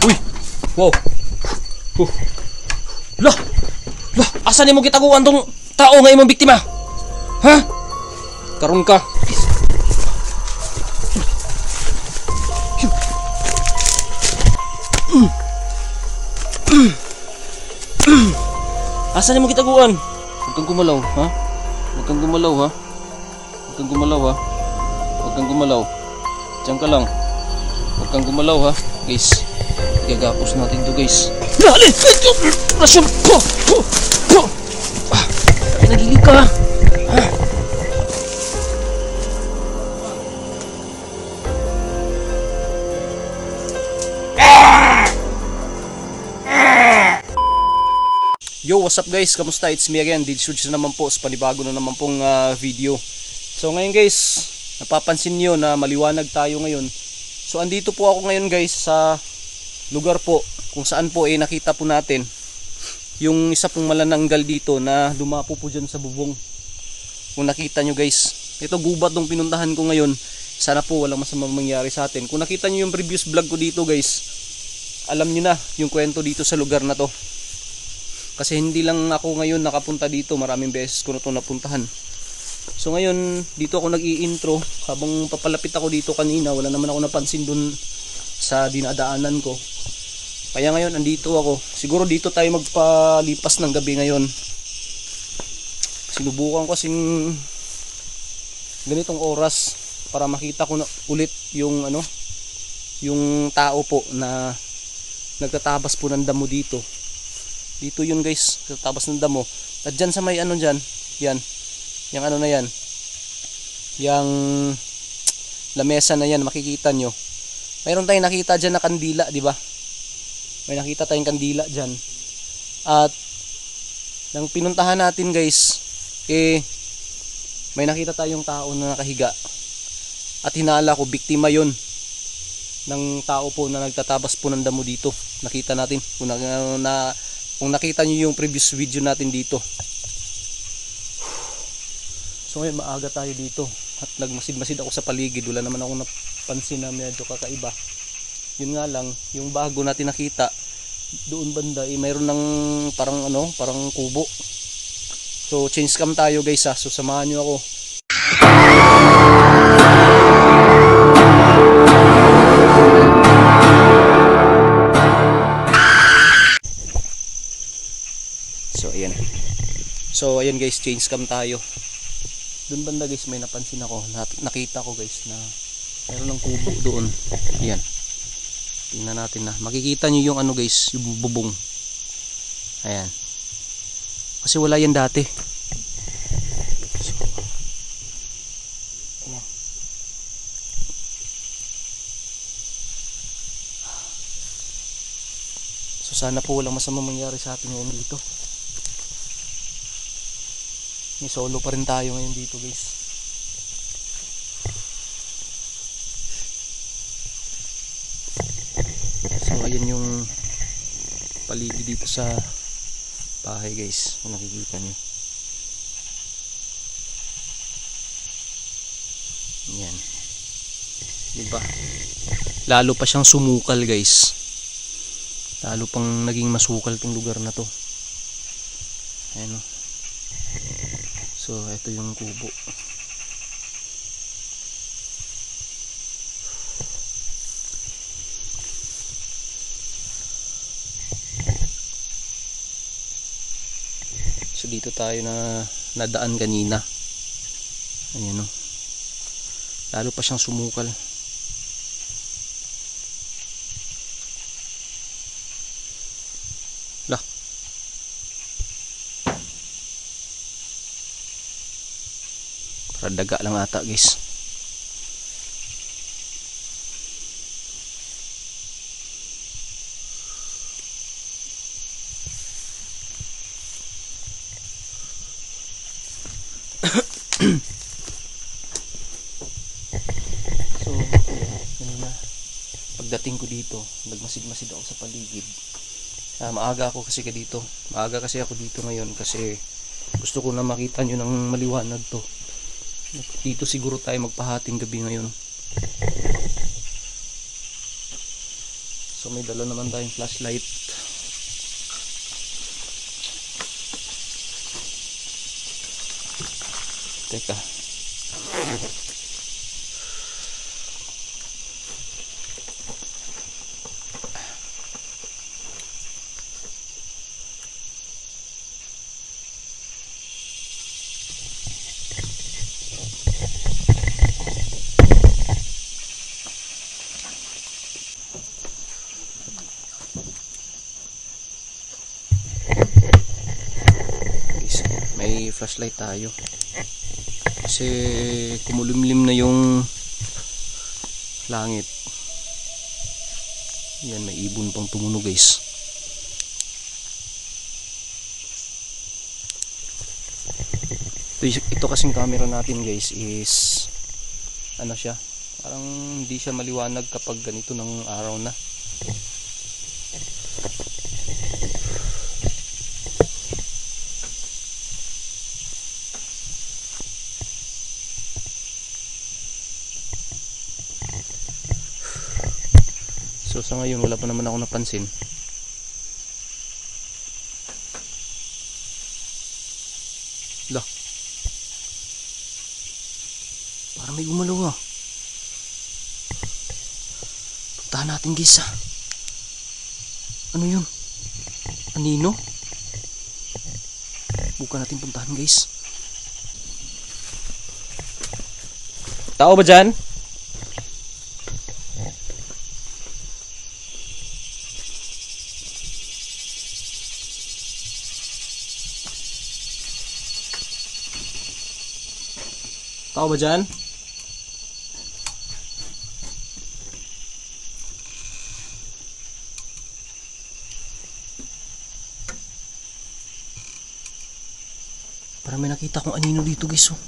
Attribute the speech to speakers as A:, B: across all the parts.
A: Uy! Wow! Lah! Lah! Asan mo gitaguan tong tao nga imong biktima? Ha? Karon ka. Asan mo gitaguan? Huwag kang gumalaw, ha? Huwag kang gumalaw, ha? Huwag kang gumalaw, ha? Huwag kang gumalaw. Diyan ka lang. Huwag kang gumalaw, ha? Guys, gagapos natin to, guys. Lali! Rasyon! Nagili ka, ha? Yo, what's up guys? Kamusta? It's me again, Didsuds na naman po sa panibago na naman pong video. So ngayon guys, napapansin nyo na maliwanag tayo ngayon. So andito po ako ngayon guys sa lugar po kung saan po nakita po natin yung isa pong malananggal dito na lumapo po dyan sa bubong. Kung nakita nyo guys, ito gubat nung pinuntahan ko ngayon. Sana po walang masamang mangyari sa atin. Kung nakita nyo yung previous vlog ko dito guys, alam nyo na yung kwento dito sa lugar na to. Kasi hindi lang ako ngayon nakapunta dito, maraming beses ko na ito napuntahan. So ngayon, dito ako nag-i-intro. Habang papalapit ako dito kanina, wala naman ako napansin dun sa dinadaanan ko. Kaya ngayon, andito ako. Siguro dito tayo magpalipas ng gabi ngayon. Sinubukan ko kasing ganitong oras para makita ko na ulit yung yung tao po na nagtatabas po ng damo dito. Dito yun guys, tabas ng damo. At dyan sa may dyan, yan. Yung na yan. Yung lamesa na yan, makikita nyo. Mayroon tayong nakita dyan na kandila, di ba? May nakita tayong kandila dyan. At nang pinuntahan natin guys, may nakita tayong tao na nakahiga. At hinala ko, biktima yun ng tao po na nagtatabas po ng damo dito. Nakita natin kung nakita nyo yung previous video natin dito. So ngayon maaga tayo dito at nagmasid-masid ako sa paligid. Wala naman ako napansin na medyo kakaiba. Yun nga lang, yung bago natin nakita doon banda mayroon ng parang kubo. So change cam tayo guys ha. So samahan nyo ako. So ayan guys, change cam tayo. Doon banda guys may napansin ako, nakita ko guys na mayroon ng kubo doon. Ayan. Tingnan natin na. Makikita nyo yung guys, yung bubong. Ayan. Kasi wala yan dati. So, ayan. So sana po walang masamang mangyari sa atin ngayon dito. May solo pa rin tayo ngayon dito guys. So ayan yung paligid dito sa bahay guys, kung nakikita nyo. Ayan. Diba? Lalo pa siyang sumukal guys. Lalo pang naging masukal tong lugar na to. Ayan o. So ito yung kubo. So dito tayo na nadaan kanina. Ayan o. Lalo pa siyang sumukal. Lah. Daga lang ata guys. So kanina pagdating ko dito, nagmasid-masid ako sa paligid. Maaga ako kasi dito. Maaga kasi ako dito ngayon kasi gusto ko na makita nyo ng maliwanag to. Dito siguro tayo magpahating gabi ngayon. So So may dala naman tayong flashlight. Teka. May flashlight tayo kasi kumulimlim na yung langit. Yan, may ibon pang tumunog guys. Ito kasing camera natin guys is ano siya, parang hindi siya maliwanag kapag ganito ng araw na. So sa ngayon wala pa naman ako napansin. Lah. Parang may gumalaw ah. Puntahan natin guys ah. Ano yun? Anino? Bukan natin puntahan guys. Tao ba dyan? Tao ba dyan? Parang may nakita kong anino dito guys oh.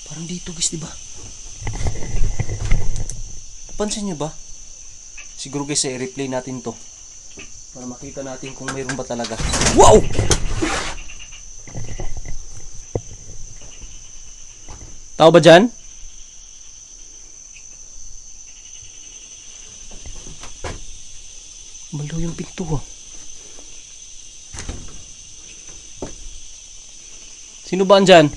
A: Parang dito guys, diba? Pansin nyo ba? Siguro guys, i-replay natin to para makita natin kung mayroon ba talaga. Wow! Tao ba dyan? Malaw yung pinto oh. Sino ba andyan?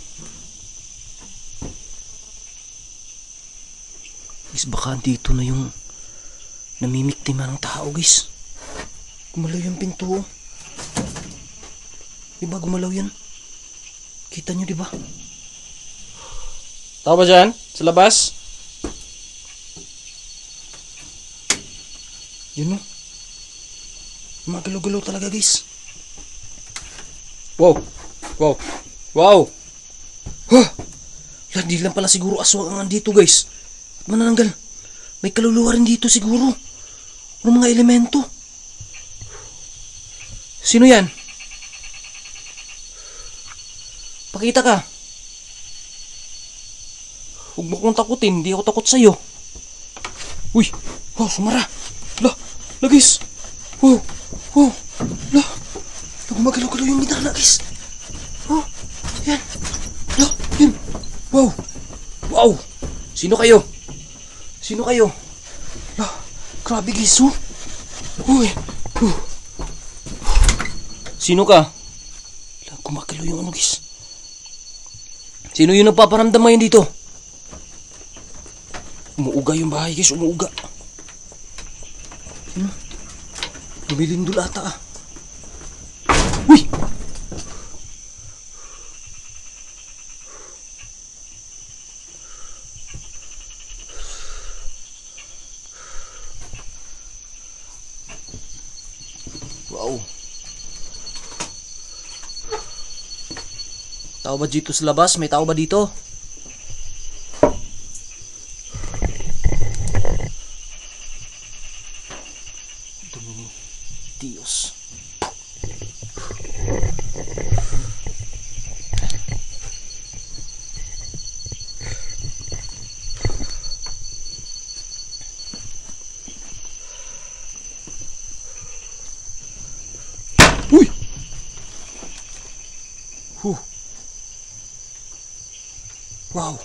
A: Guys, baka dito na yung namimiktima ng tao guys. Gumalaw yung pinto. Diba gumalaw yan? Kita nyo diba? Tao ba dyan? Sa labas? Yun o. Magalaw-galaw talaga guys. Wow! Wow! Wow! Huh! Hindi lang pala siguro aswang ang andito guys. Manananggal. May kaluluwa rin dito siguro. Ano mga elemento? Sino yan? Pakita ka. Huwag mo kong takutin. Hindi ako takot sa'yo. Uy! Wow, sumara. La guys. Wow. Wow. La. Gumagalaw-galaw yung bintana guys. Oh. Yan. La. Yan. Wow. Wow. Sino kayo? Sino kayo? Ah, grabe guys oh. Uy. Sino ka? Gumagalaw yung ano guys. Sino yung nagpaparamdam ngayon dito? Umuuga yung bahay guys, umuuga. Lumilindol ata ah. Uy! Wow. Tao ba dito sa labas? May tao ba dito? Dios. Uy! Wow!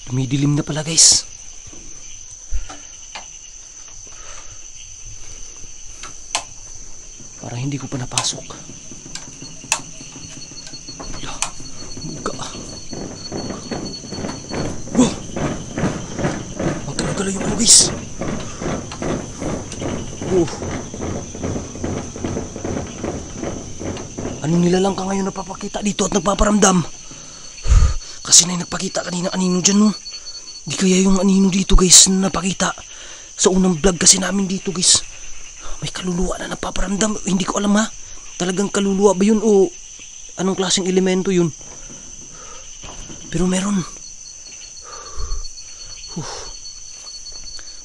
A: Dumidilim na pala guys. Parang hindi ko pa napasok. Muga. Wow! Magkala-gala yung ano guys. Anong nilalang ka ngayon napapakita dito at nagpaparamdam? Kasi na nagpakita kanina anino dyan no. Di kaya yung anino dito guys na napakita sa unang vlog kasi namin dito guys. May kaluluwa na napaparamdam. Hindi ko alam ha. Talagang kaluluwa ba yun o anong klaseng elemento yun? Pero meron.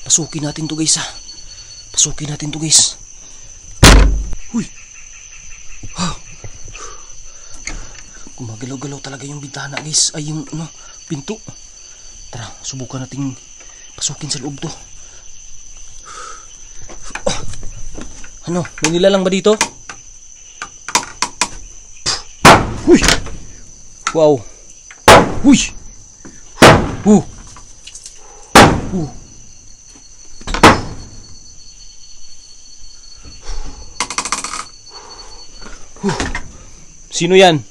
A: Pasukin natin to guys ha. Pasukin natin to guys. Uy. Gumagalaw-galaw talaga yung bintana guys. Ay yung pinto. Tara, subukan nating pasukin sa loob to. Ano? May nilalang ba dito? Uy! Wow! Uy! Sino yan?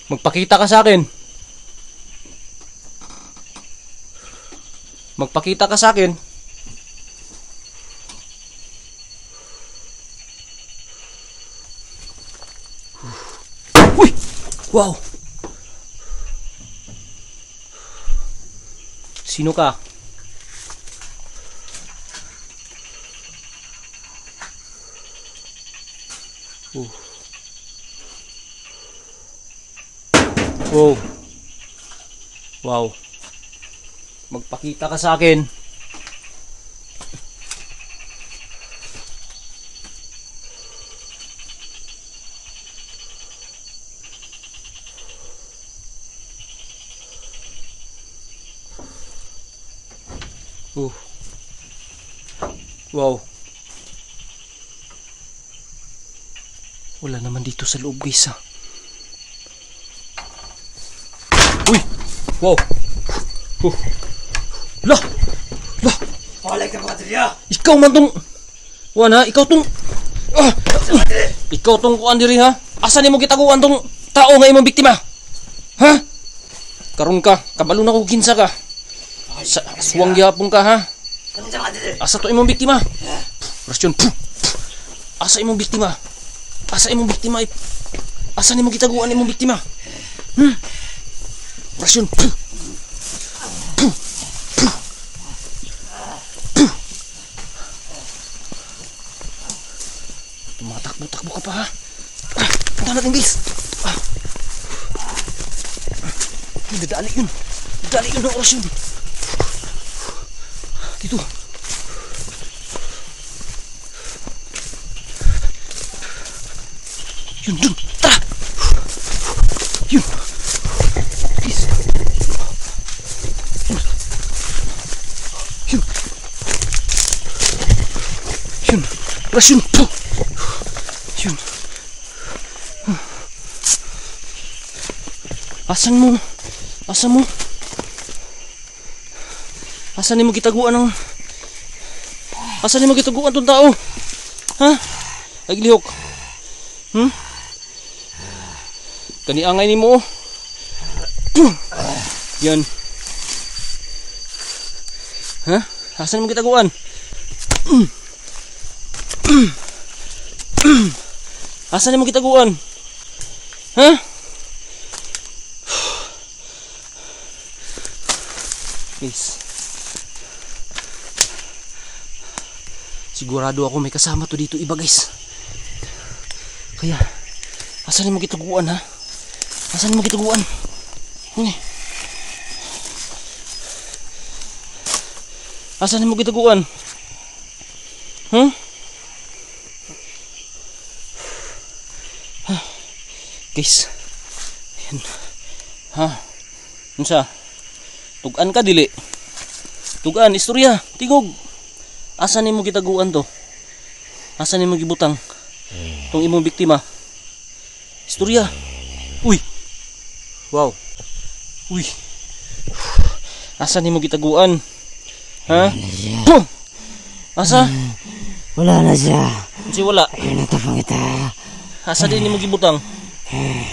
A: Magpakita ka sa akin. Magpakita ka sa akin. Uy! Wow! Sino ka? Wow. Wow. Magpakita ka sa akin. Wow. Wala naman dito sa loob guys ha. Uy! Wow! Lah! Lah! Ikaw man tong... Wan ha? Ikaw tong... Ikaw tong kuan diri ha? Asa ni mo gitaguan tong tao nga imong biktima? Ha? Karon ka, kabalo na ko kinsa ka. Suwang gyapon ka ha? Asa to imong biktima? Rasyon. Asa imong biktima? Asa imong biktima? Asa ni mo gitaguan imong biktima? Rasyon. Tumatakbo-takbo ka pa ha. Punta natin guys. Dadali yun. Dadali yun ng orasyon. Dito. Yun dun. Tara. Yun. Please. Yun. Yun. Orasyon. Yun. Asan mo? Asan mo? Asan ni mo gitaguan ng... Asan ni mo gitaguan tong tao? Ha? Ay lihok. Kaniangay ni mo. Yan. Ha? Asan ni mo gitaguan? Asan ni mo gitaguan? Ha? Guys, sigurado ako may kasama to dito iba guys. Kaya Asan mo gitaguan ha? Asan mo gitaguan? Asan mo gitaguan? Huh? Guys. Yan. Ha? Unsa? Tugan ka dili. Tugan istorya, tigog. Asan nimo gitaguan to? Asan nimo gibutang? Tong imong biktima. Istorya. Uy. Wow. Uy. Asan nimo gitaguan? Ha? Pum! Asa?
B: Wala na siya.
A: Unsa wala?
B: Ayun na tapang kita.
A: Asa din nimo gibutang?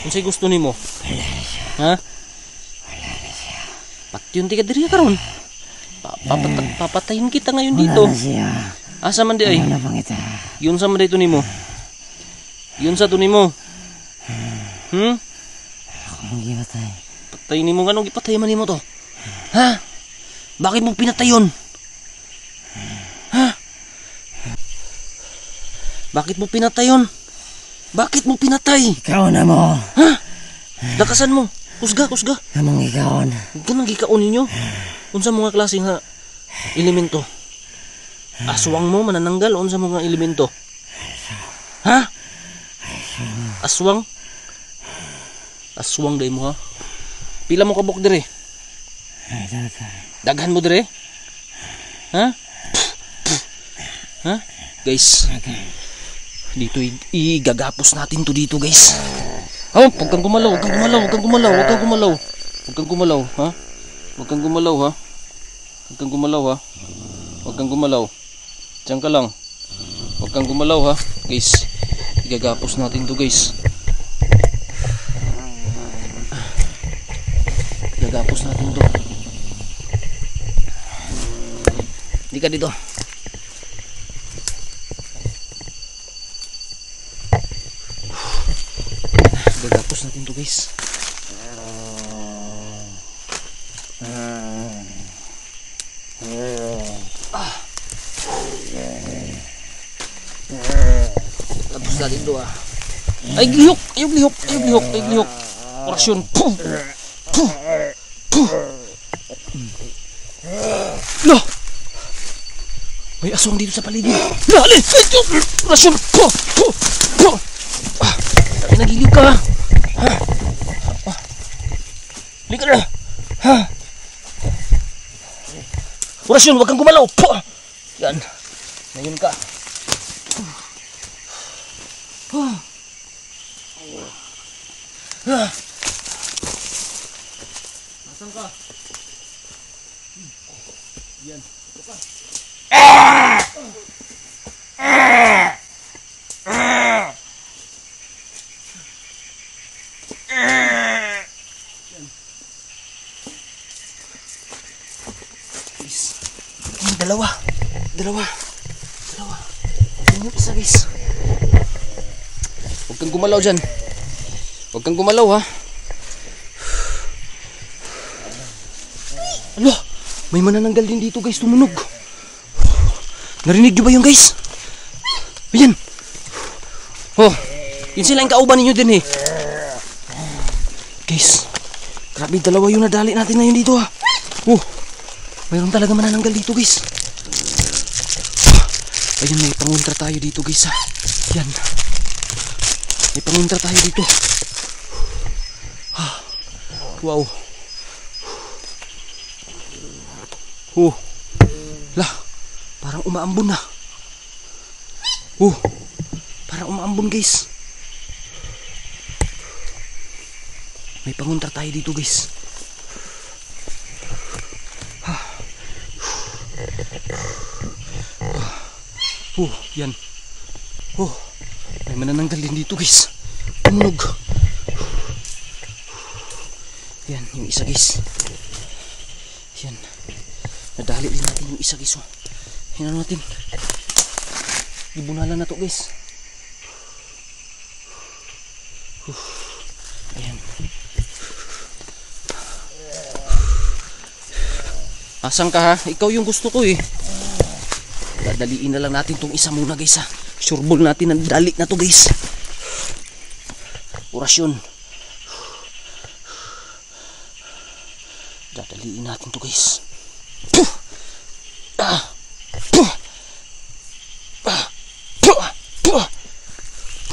A: Unsa gusto nimo? Ha? Patyon ti ka diri karon. Papatayin kita ngayon dito.
B: Wala na siya.
A: Asa man di ay?
B: Wala na pang kita.
A: Yun sa man dito nimo. Yun sa to nimo.
B: Akong gimatay.
A: Patay nimo nganong gipatay man nimo to? Ha? Bakit mo pinatayon? Ha? Bakit mo pinatayon? Bakit mo pinatay?
B: Ikaw na mo.
A: Ha? Lakasan mo. Kusga, kusga.
B: Among ikaw na.
A: Huwag ka nang gikaon ninyo. Unsa mga klaseng ha elemento? Aswang mo manananggal unsa mga elemento? Ha? Aswang? Aswang day mo ha? Pila mo kabuk dire? Daghan mo dire? Ha? Ha? Guys. Dito igagapos natin to dito, guys. Oh, huwag kang gumalaw, huwag kang gumalaw, huwag kang gumalaw, huwag kang gumalaw. Huwag kang gumalaw, ha? Huwag kang gumalaw, ha? Huwag kang gumalaw, ha? Huwag kang gumalaw. Diyan ka lang. Huwag kang gumalaw, ha? Guys, igagapos natin to, guys. Igagapos natin to. Hindi ka dito. Gagapos natin to, guys. Gagapos natin to, ah. Ay, lihok! Ayog lihok! Ayog lihok! Ayog lihok! Orasyon! Puh! Puh! Puh! Lah! May aswang dito sa paligid. Lali! Orasyon! Puh! Puh! Puh! Nagiliw ka, ha? Lika na, ha? Orasyon, huwag kang gumalaw. Po! Yan, ngayon ka. Nasaan ka? Yan, ito ka. Dalawa. Yung isa, guys. Huwag kang gumalaw dyan. Huwag kang gumalaw, ha. Alo, may manananggal din dito, guys. Tumunog. Narinig nyo ba yun, guys? Ayan. Oh, yun sila yung kauban ninyo din, eh. Guys, grabe, dalawa yung nadali natin ngayon dito, ha. Oh, mayroon talaga manananggal dito, guys. Ayun, may panguntra tayo dito, guys, ha. Yan. May panguntra tayo dito. Wow. Oh. Lah, parang umaambon na. Oh, parang umaambon, guys. May panguntra tayo dito, guys. Oh, yan. Oh, may manananggal din dito, guys. Tumunog. Yan, yung isa, guys. Yan. Nadali din natin yung isa, guys. Oh. Yan natin. Ibunalan na to, guys. Ayan. Asan ka, ha? Ikaw yung gusto ko, eh. Dadaliin na lang natin tong isa muna, guys, ha. Sureball natin ang dali na to, guys. orasyon. Dadaliin natin to guys.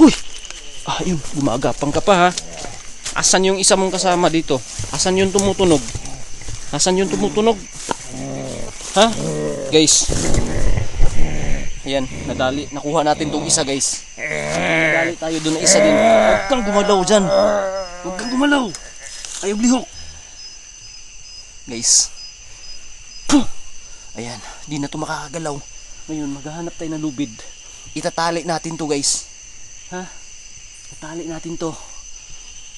A: Uy! Ayun, gumagapang ka pa ha. Asan yung isa mong kasama dito? Asan yung tumutunog? Asan yung tumutunog? Ha? Guys. Ayan, nadali. Nakuha natin tong isa guys. Nadali tayo doon na isa din. Huwag kang gumalaw dyan. Huwag kang gumalaw. Ayaw lihok. Guys. Ayan, di na to makakagalaw. Ngayon, maghahanap tayo ng lubid. Itatali natin to guys. Ha? Itatali natin to.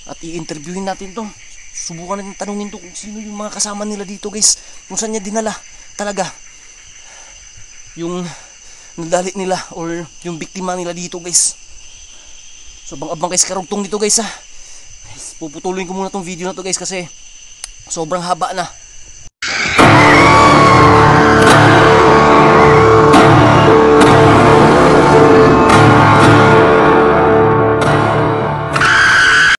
A: At i-interviewin natin to. Subukan natin tanungin to kung sino yung mga kasama nila dito guys. Kung saan niya dinala talaga yung nadali nila or yung biktima nila dito guys. So abang guys, karugtong dito guys ha. Guys, puputulin ko muna tong video na to guys kasi sobrang haba na.